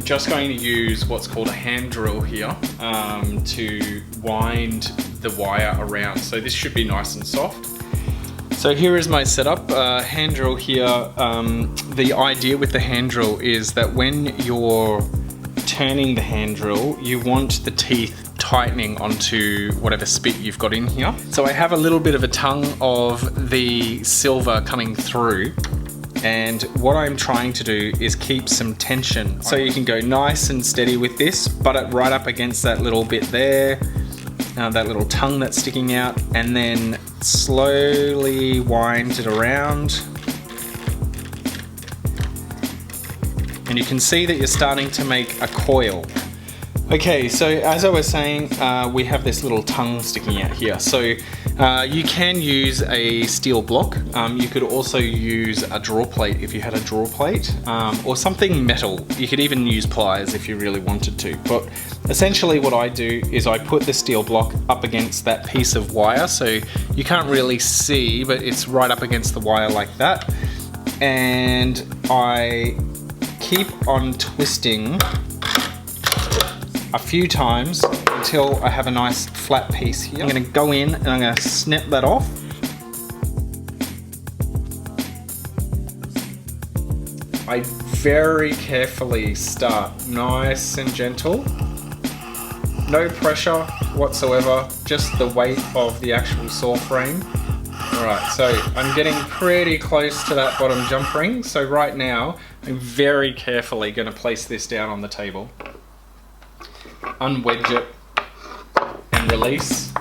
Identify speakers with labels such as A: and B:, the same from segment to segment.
A: just going to use what's called a hand drill here to wind the wire around. So this should be nice and soft. So here is my setup, hand drill here. The idea with the hand drill is that when you're turning the hand drill, you want the teeth tightening onto whatever spit you've got in here. So I have a little bit of a tongue of the silver coming through, and what I'm trying to do is keep some tension. So you can go nice and steady with this, butt it right up against that little bit there, that little tongue that's sticking out, and then slowly wind it around. And you can see that you're starting to make a coil. Okay, so as I was saying, we have this little tongue sticking out here. So you can use a steel block. You could also use a draw plate if you had a draw plate, or something metal. You could even use pliers if you really wanted to. But essentially what I do is I put the steel block up against that piece of wire, so you can't really see, but it's right up against the wire like that. And I keep on twisting a few times until I have a nice flat piece here. I'm going to go in and I'm going to snip that off. I very carefully start nice and gentle. No pressure whatsoever, just the weight of the actual saw frame. Alright, so I'm getting pretty close to that bottom jump ring. So right now, I'm very carefully going to place this down on the table. Unwedge it and release.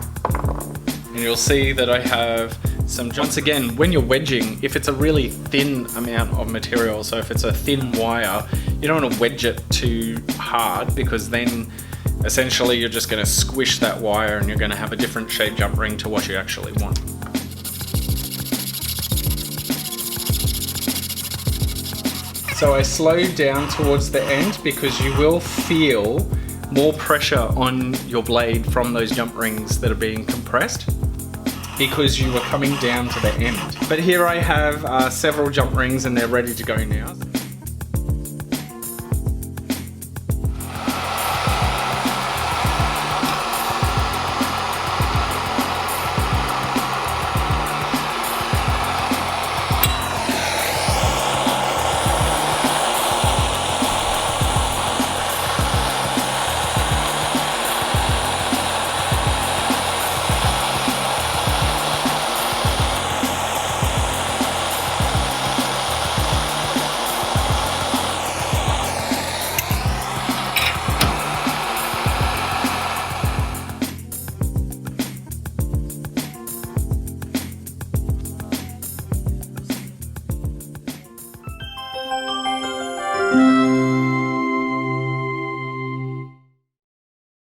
A: And you'll see that I have some, once again, when you're wedging, if it's a really thin amount of material, so if it's a thin wire, you don't want to wedge it too hard, because then essentially you're just going to squish that wire and you're going to have a different shaped jump ring to what you actually want. So I slowed down towards the end because you will feel more pressure on your blade from those jump rings that are being compressed, because you were coming down to the end. But here I have several jump rings and they're ready to go now.